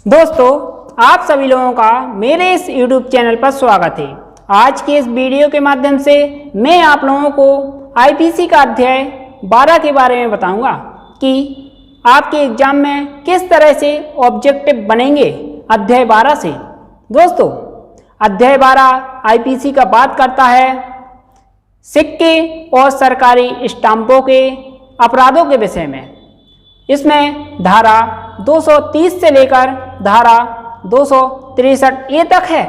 दोस्तों, आप सभी लोगों का मेरे इस YouTube चैनल पर स्वागत है। आज के इस वीडियो के माध्यम से मैं आप लोगों को IPC का अध्याय 12 के बारे में बताऊंगा कि आपके एग्जाम में किस तरह से ऑब्जेक्टिव बनेंगे अध्याय 12 से। दोस्तों, अध्याय 12 IPC का बात करता है सिक्के और सरकारी स्टाम्पों के अपराधों के विषय में। इसमें धारा 230 से लेकर धारा 263A तक है।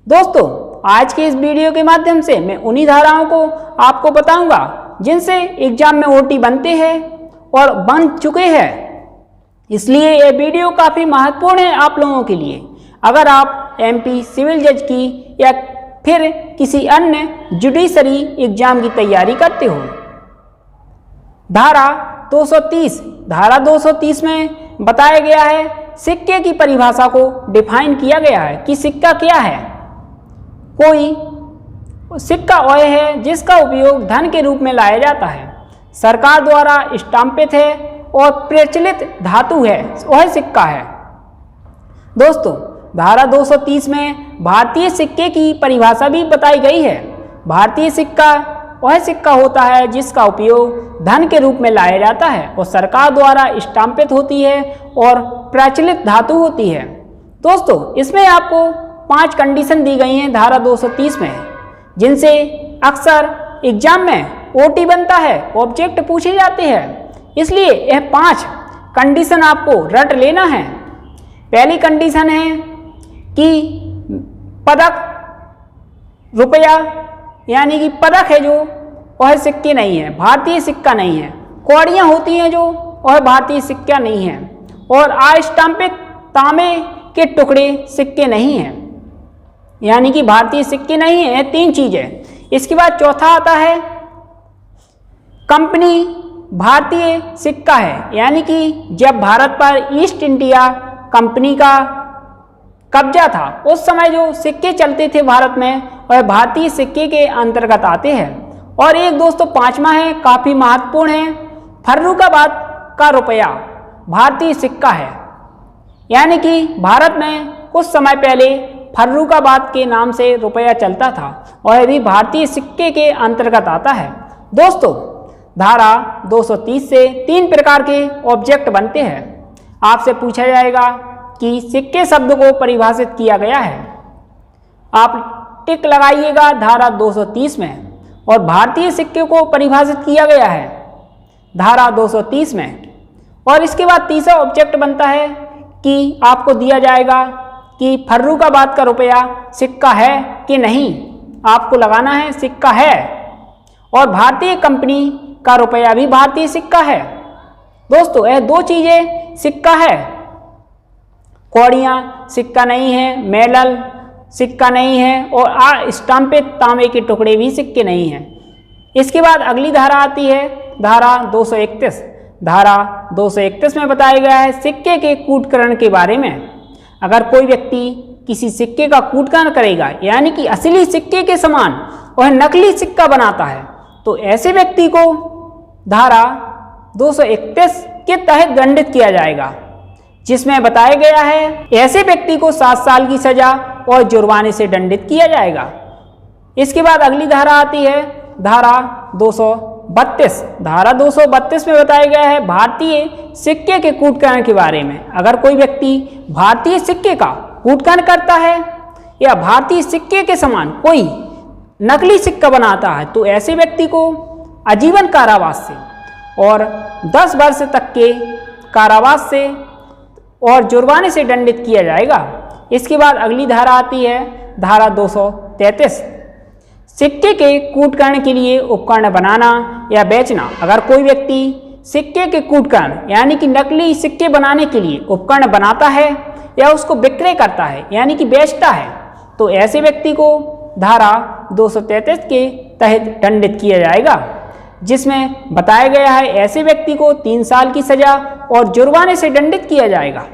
दोस्तों, आज के इस वीडियो के माध्यम से मैं उन्हीं धाराओं को आपको बताऊंगा जिनसे एग्जाम में OT बनते हैं और बन चुके हैं। इसलिए यह वीडियो काफ़ी महत्वपूर्ण है आप लोगों के लिए। अगर आप MP सिविल जज की या फिर किसी अन्य जुडिशरी एग्जाम की तैयारी करते हो। धारा 230 में बताया गया है सिक्के की परिभाषा को डिफाइन किया गया है कि सिक्का क्या है। कोई सिक्का वह है जिसका उपयोग धन के रूप में लाया जाता है, सरकार द्वारा स्टाम्पित है और प्रचलित धातु है, वह सिक्का है। दोस्तों, धारा 230 में भारतीय सिक्के की परिभाषा भी बताई गई है। भारतीय सिक्का वह सिक्का होता है जिसका उपयोग धन के रूप में लाया जाता है और सरकार द्वारा स्टाम्पित होती है और प्रचलित धातु होती है। दोस्तों, इसमें आपको 5 कंडीशन दी गई हैं धारा 230 में, जिनसे अक्सर एग्जाम में OT बनता है, ऑब्जेक्ट पूछे जाते हैं। इसलिए यह 5 कंडीशन आपको रट लेना है। पहली कंडीशन है कि पदक, रुपया यानी कि पदक है जो वह सिक्के नहीं है, भारतीय सिक्का नहीं है। कौड़ियाँ होती हैं जो वह भारतीय सिक्का नहीं है। और अस्टाम्पित तांबे के टुकड़े सिक्के नहीं हैं, यानी कि भारतीय सिक्के नहीं है। 3 चीज़ें। इसके बाद चौथा आता है कंपनी भारतीय सिक्का है, यानी कि जब भारत पर ईस्ट इंडिया कंपनी का कब्जा था उस समय जो सिक्के चलते थे भारत में वह भारतीय सिक्के के अंतर्गत आते हैं। और एक दोस्तों 5वां है, काफ़ी महत्वपूर्ण है, फर्रुखाबाद का रुपया भारतीय सिक्का है, यानी कि भारत में कुछ समय पहले फर्रुखाबाद के नाम से रुपया चलता था और यह भी भारतीय सिक्के के अंतर्गत आता है। दोस्तों, धारा 230 से 3 प्रकार के ऑब्जेक्ट बनते हैं। आपसे पूछा जाएगा कि सिक्के शब्द को परिभाषित किया गया है, आप टिक लगाइएगा धारा 230 में। और भारतीय सिक्के को परिभाषित किया गया है धारा 230 में। और इसके बाद तीसरा ऑब्जेक्ट बनता है कि आपको दिया जाएगा कि फर्रुखाबाद का रुपया सिक्का है कि नहीं, आपको लगाना है सिक्का है। और भारतीय कंपनी का रुपया भी भारतीय सिक्का है। दोस्तों, यह 2 चीज़ें सिक्का है। कौड़ियाँ सिक्का नहीं है, मेडल सिक्का नहीं है और स्टाम्पित तांबे के टुकड़े भी सिक्के नहीं हैं। इसके बाद अगली धारा आती है धारा 231। धारा 231 में बताया गया है सिक्के के कूटकरण के बारे में। अगर कोई व्यक्ति किसी सिक्के का कूटकरण करेगा, यानी कि असली सिक्के के समान वह नकली सिक्का बनाता है, तो ऐसे व्यक्ति को धारा 231 के तहत दंडित किया जाएगा, जिसमें बताया गया है ऐसे व्यक्ति को 7 साल की सजा और जुर्माने से दंडित किया जाएगा। इसके बाद अगली धारा आती है धारा 232। धारा 232 में बताया गया है भारतीय सिक्के के कूटकरण के बारे में। अगर कोई व्यक्ति भारतीय सिक्के का कूटकरण करता है या भारतीय सिक्के के समान कोई नकली सिक्का बनाता है, तो ऐसे व्यक्ति को आजीवन कारावास से और 10 वर्ष तक के कारावास से और जुर्माने से दंडित किया जाएगा। इसके बाद अगली धारा आती है धारा 233। सिक्के के कूटकरण के लिए उपकरण बनाना या बेचना। अगर कोई व्यक्ति सिक्के के कूटकरण यानी कि नकली सिक्के बनाने के लिए उपकरण बनाता है या उसको विक्रय करता है यानी कि बेचता है, तो ऐसे व्यक्ति को धारा 233 के तहत दंडित किया जाएगा, जिसमें बताया गया है ऐसे व्यक्ति को 3 साल की सजा और जुर्माने से दंडित किया जाएगा।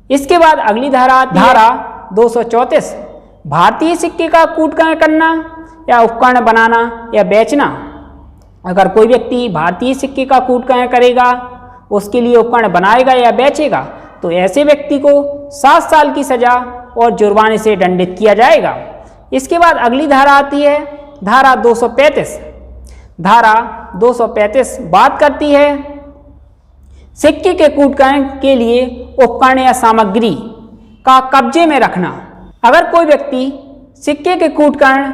इसके बाद अगली धारा 234। भारतीय सिक्के का कूटकरण करना या उपकरण बनाना या बेचना। अगर कोई व्यक्ति भारतीय सिक्के का कूटकरण करेगा, उसके लिए उपकरण बनाएगा या बेचेगा, तो ऐसे व्यक्ति को 7 साल की सजा और जुर्माने से दंडित किया जाएगा। इसके बाद अगली धारा आती है धारा 235। धारा 235 बात करती है सिक्के के कूटकरण के लिए उपकरण या सामग्री का कब्जे में रखना। अगर कोई व्यक्ति सिक्के के कूटकरण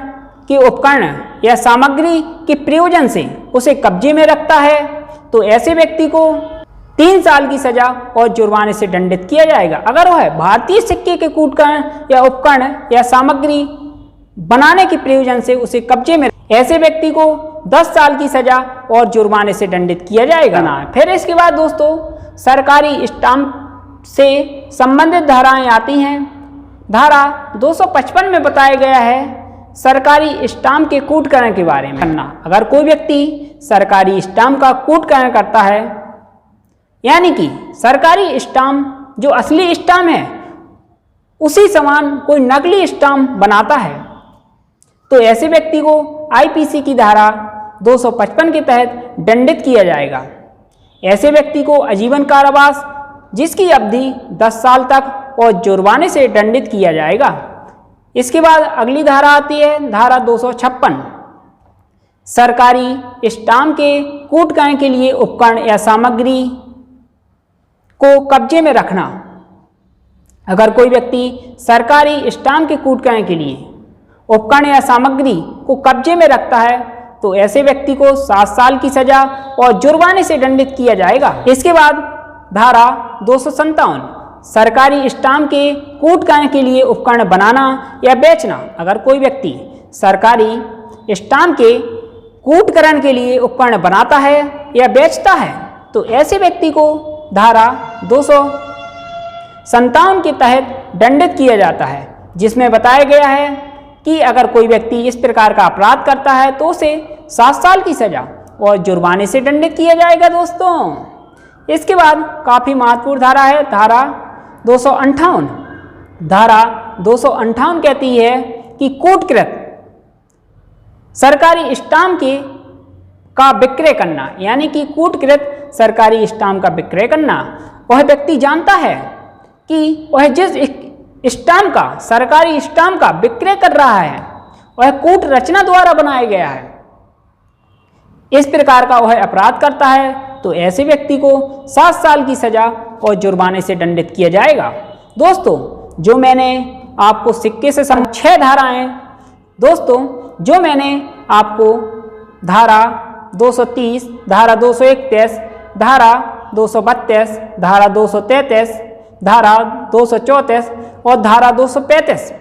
के उपकरण या सामग्री के प्रयोजन से उसे कब्जे में रखता है तो ऐसे व्यक्ति को 3 साल की सजा और जुर्माने से दंडित किया जाएगा। अगर वह भारतीय सिक्के के कूटकरण या उपकरण या सामग्री बनाने के प्रयोजन से उसे कब्जे में, ऐसे व्यक्ति को 10 साल की सजा और जुर्माने से दंडित किया जाएगा ना। फिर इसके बाद दोस्तों सरकारी स्टाम्प से संबंधित धाराएं आती हैं। धारा 255 में बताया गया है सरकारी स्टाम्प के कूटकरण के बारे में करना। अगर कोई व्यक्ति सरकारी स्टाम्प का कूटकरण करता है, यानी कि सरकारी स्टाम्प जो असली स्टाम्प है उसी समान कोई नकली स्टाम्प बनाता है, तो ऐसे व्यक्ति को आईपीसी की धारा 255 के तहत दंडित किया जाएगा। ऐसे व्यक्ति को आजीवन कारावास जिसकी अवधि 10 साल तक और जुर्माने से दंडित किया जाएगा। इसके बाद अगली धारा आती है धारा 256। सरकारी स्टाम्प के कूटकरण के लिए उपकरण या सामग्री को कब्जे में रखना। अगर कोई व्यक्ति सरकारी स्टाम्प के कूटकरण के लिए उपकरण या सामग्री को कब्जे में रखता है तो ऐसे व्यक्ति को 7 साल की सजा और जुर्माने से दंडित किया जाएगा। इसके बाद धारा 257 सरकारी स्टाम्प के कूटकरण के लिए उपकरण बनाना या बेचना। अगर कोई व्यक्ति सरकारी स्टाम्प के कूटकरण के लिए उपकरण बनाता है या बेचता है तो ऐसे व्यक्ति को धारा 257 के तहत दंडित किया जाता है, जिसमें बताया गया है कि अगर कोई व्यक्ति इस प्रकार का अपराध करता है तो उसे 7 साल की सजा और जुर्माने से दंडित किया जाएगा। दोस्तों इसके बाद काफ़ी महत्वपूर्ण धारा है धारा 258। धारा 258 कहती है कि कूटकृत सरकारी स्टाम्प का विक्रय करना, यानी कि कूटकृत सरकारी स्टाम्प का विक्रय करना। वह व्यक्ति जानता है कि वह जिस स्टाम्प का सरकारी स्टाम्प का विक्रय कर रहा है वह कूट रचना द्वारा बनाया गया है, इस प्रकार का वह अपराध करता है तो ऐसे व्यक्ति को 7 साल की सजा और जुर्माने से दंडित किया जाएगा। दोस्तों जो मैंने आपको सिक्के से 6 धाराएं, दोस्तों जो मैंने आपको धारा 230, धारा 231, धारा 232, धारा 233, धारा 234 और धारा 235,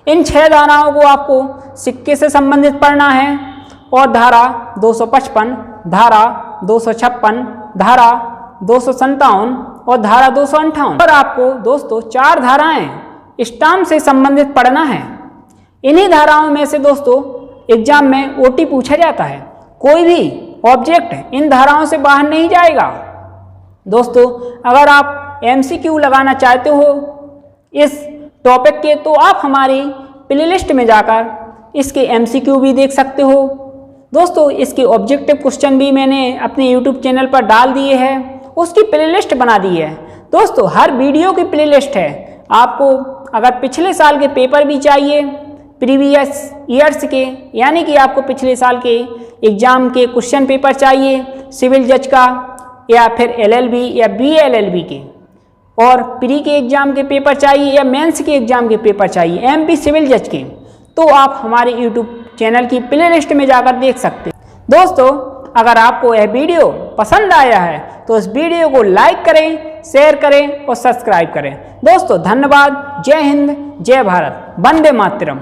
इन 6 धाराओं को आपको सिक्के से संबंधित पढ़ना है। और धारा 255, धारा 256, धारा 257 और धारा 258 और आपको दोस्तों 4 धाराएं स्टाम्प से संबंधित पढ़ना है। इन्हीं धाराओं में से दोस्तों एग्जाम में ओटी पूछा जाता है। कोई भी ऑब्जेक्ट इन धाराओं से बाहर नहीं जाएगा। दोस्तों अगर आप एमसीक्यू लगाना चाहते हो इस टॉपिक के तो आप हमारी प्लेलिस्ट में जाकर इसके एमसीक्यू भी देख सकते हो। दोस्तों इसके ऑब्जेक्टिव क्वेश्चन भी मैंने अपने यूट्यूब चैनल पर डाल दिए हैं, उसकी प्लेलिस्ट बना दी है। दोस्तों हर वीडियो की प्लेलिस्ट है। आपको अगर पिछले साल के पेपर भी चाहिए, प्रीवियस ईयर्स के, यानी कि आपको पिछले साल के एग्जाम के क्वेश्चन पेपर चाहिए सिविल जज का या फिर एलएलबी या बीएलएलबी के, और प्री के एग्जाम के पेपर चाहिए या मेंस के एग्जाम के पेपर चाहिए एमपी सिविल जज के, तो आप हमारे यूट्यूब चैनल की प्लेलिस्ट में जाकर देख सकते हैं। दोस्तों अगर आपको यह वीडियो पसंद आया है तो इस वीडियो को लाइक करें, शेयर करें और सब्सक्राइब करें। दोस्तों धन्यवाद। जय हिंद, जय भारत, वंदे मातरम।